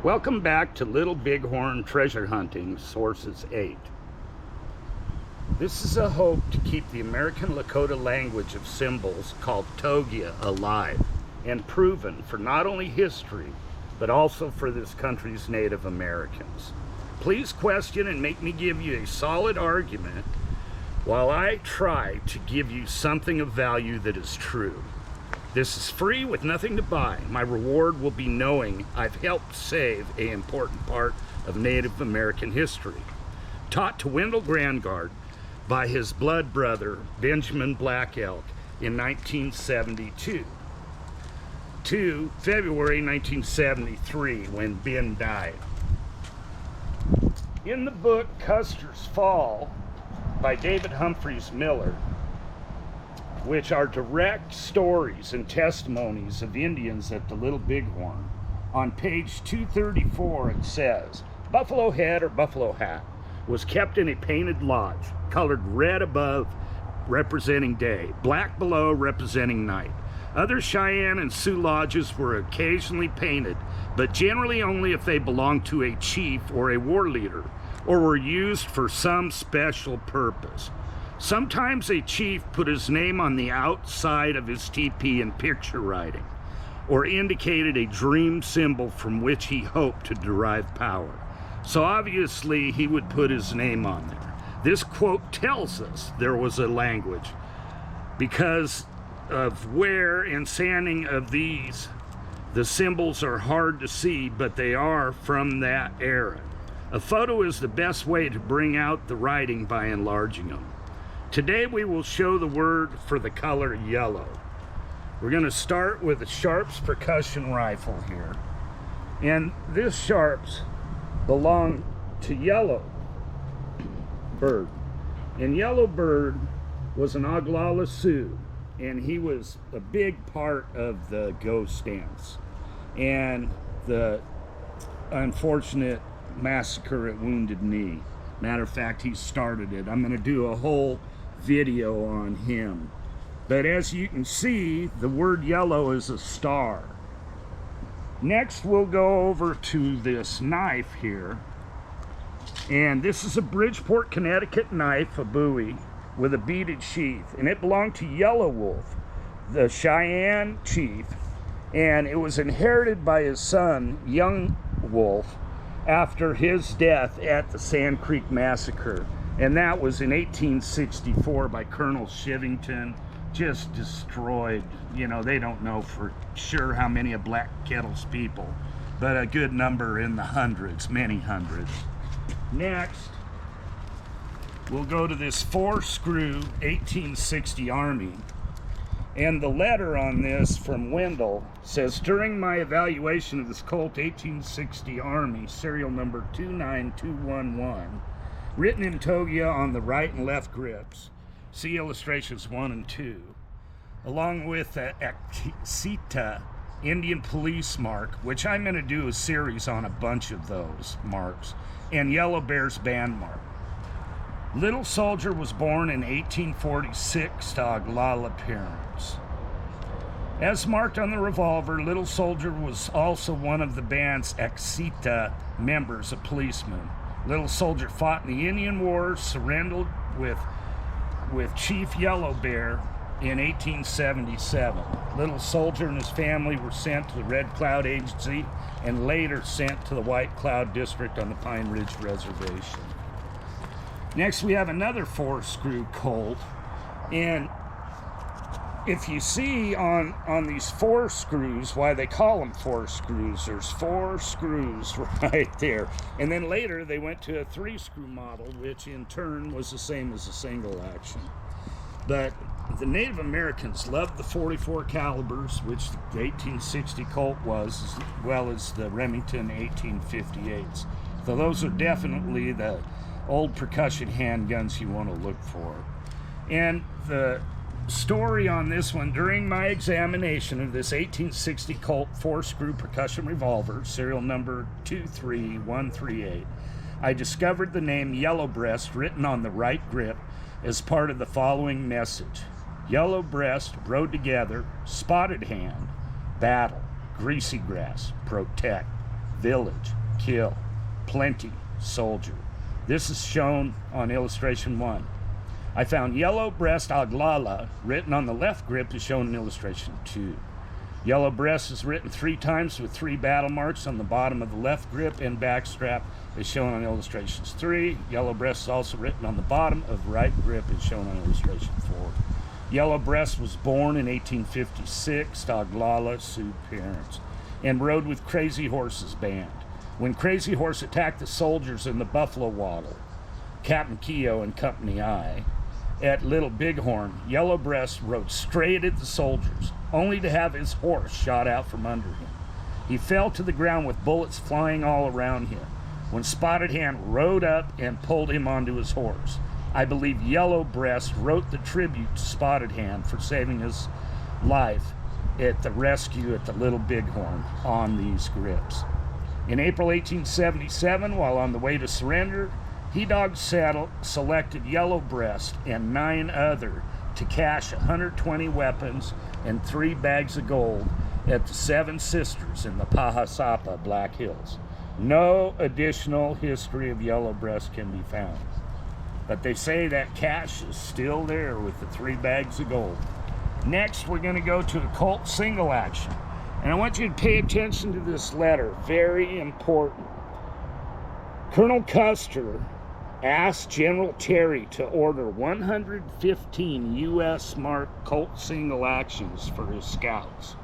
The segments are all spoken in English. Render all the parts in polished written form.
Welcome back to Little Bighorn Treasure Hunting, Sources 8. This is a hope to keep the American Lakota language of symbols called Togia alive and proven for not only history, but also for this country's Native Americans. Please question and make me give you a solid argument while I try to give you something of value that is true. This is free with nothing to buy. My reward will be knowing I've helped save an important part of Native American history. Taught to Wendell Grandgard by his blood brother, Benjamin Black Elk, in 1972 to February 1973 when Ben died. In the book Custer's Fall by David Humphreys Miller, which are direct stories and testimonies of Indians at the Little Bighorn, on page 234 it says, Buffalo Head or Buffalo Hat was kept in a painted lodge, colored red above representing day, black below representing night. Other Cheyenne and Sioux lodges were occasionally painted, but generally only if they belonged to a chief or a war leader, or were used for some special purpose. Sometimes a chief put his name on the outside of his teepee in picture writing, or indicated a dream symbol from which he hoped to derive power. So obviously he would put his name on there. This quote tells us there was a language because of wear and sanding of these. The symbols are hard to see, but they are from that era. A photo is the best way to bring out the writing by enlarging them. Today we will show the word for the color yellow. We're going to start with a Sharps percussion rifle here. And this Sharps belonged to Yellow Bird. And Yellow Bird was an Oglala Sioux, and he was a big part of the ghost dance and the unfortunate massacre at Wounded Knee. Matter of fact, he started it. I'm going to do a whole video on him. But as you can see, the word yellow is a star. Next, we'll go over to this knife here. And this is a Bridgeport, Connecticut knife, a Bowie, with a beaded sheath. And it belonged to Yellow Wolf, the Cheyenne chief. And it was inherited by his son, Young Wolf, after his death at the Sand Creek Massacre. And that was in 1864 by Colonel Shivington. Just destroyed, they don't know for sure how many of Black Kettle's people, but a good number in the hundreds, many hundreds. Next, we'll go to this 4-screw 1860 Army. And the letter on this from Wendell says, during my evaluation of this Colt 1860 Army, serial number 29211, written in Togia on the right and left grips, see illustrations 1 and 2, along with the Axita Indian Police mark, which I'm going to do a series on a bunch of those marks, and Yellow Bear's band mark. Little Soldier was born in 1846 to Oglala parents. As marked on the revolver, Little Soldier was also one of the band's Axita members, a policeman. Little Soldier fought in the Indian Wars, surrendered with Chief Yellow Bear in 1877. Little Soldier and his family were sent to the Red Cloud Agency and later sent to the White Cloud District on the Pine Ridge Reservation. Next, we have another 4-screw Colt, and if you see on these 4 screws, why they call them 4 screws, there's 4 screws right there. And then later they went to a 3-screw model, which in turn was the same as a single action. But the Native Americans loved the 44 calibers, which the 1860 Colt was, as well as the Remington 1858s. So those are definitely the old percussion handguns you want to look for. And the story on this one, during my examination of this 1860 Colt 4-screw percussion revolver, serial number 23138, I discovered the name Yellow Breast written on the right grip as part of the following message. Yellow Breast, rode together, Spotted Hand, battle, greasy grass, protect, village, kill. Plenty, soldier. This is shown on illustration 1. I found yellow breast aglala written on the left grip is shown in illustration 2. Yellow breast is written 3 times with 3 battle marks on the bottom of the left grip and back strap is shown on illustrations 3. Yellow breast is also written on the bottom of right grip is shown on illustration 4. Yellow breast was born in 1856 to Aglala Sioux parents and rode with Crazy Horse's band. When Crazy Horse attacked the soldiers in the Buffalo Waddle, Captain Keogh and Company I, at Little Bighorn, Yellow Breast rode straight at the soldiers, only to have his horse shot out from under him. He fell to the ground with bullets flying all around him when Spotted Hand rode up and pulled him onto his horse. I believe Yellow Breast wrote the tribute to Spotted Hand for saving his life at the rescue at the Little Bighorn on these grips. In April 1877, while on the way to surrender, He Dog Saddle selected Yellow Breast and 9 other to cache 120 weapons and 3 bags of gold at the Seven Sisters in the Pahasapa Black Hills. No additional history of Yellow Breast can be found, but they say that cache is still there with the 3 bags of gold. Next, we're going to go to a Colt single action, and I want you to pay attention to this letter, very important. Colonel Custer asked General Terry to order 115 U.S. marked Colt single actions for his scouts.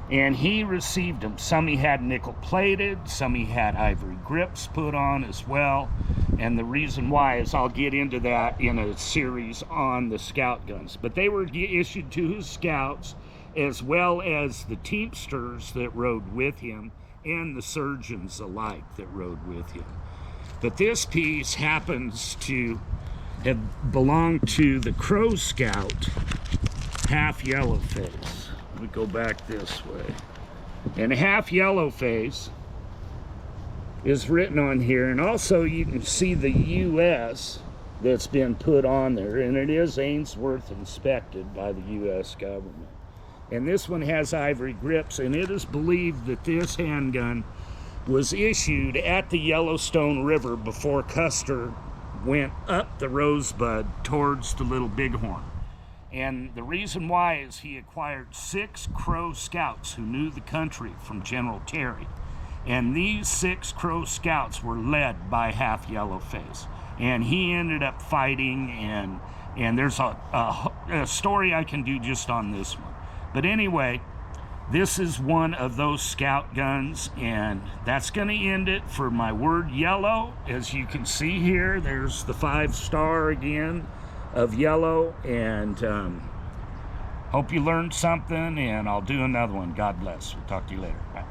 And he received them. Some he had nickel plated, some he had ivory grips put on as well. And the reason why is I'll get into that in a series on the scout guns. But they were issued to his scouts as well as the teamsters that rode with him and the surgeons alike that rode with him. But this piece happens to have belonged to the Crow Scout, Half Yellow Face. We go back this way. And Half Yellow Face is written on here, and also you can see the U.S. that's been put on there, and it is Ainsworth inspected by the U.S. government. And this one has ivory grips, and it is believed that this handgun was issued at the Yellowstone River before Custer went up the Rosebud towards the Little Bighorn. And the reason why is he acquired 6 Crow Scouts who knew the country from General Terry. And these 6 Crow Scouts were led by Half Yellow Face. And he ended up fighting, and there's a story I can do just on this one. But anyway, this is one of those scout guns, and that's going to end it for my word yellow. As you can see here, there's the 5-star again of yellow, and hope you learned something, and I'll do another one. God bless. We'll talk to you later. Bye.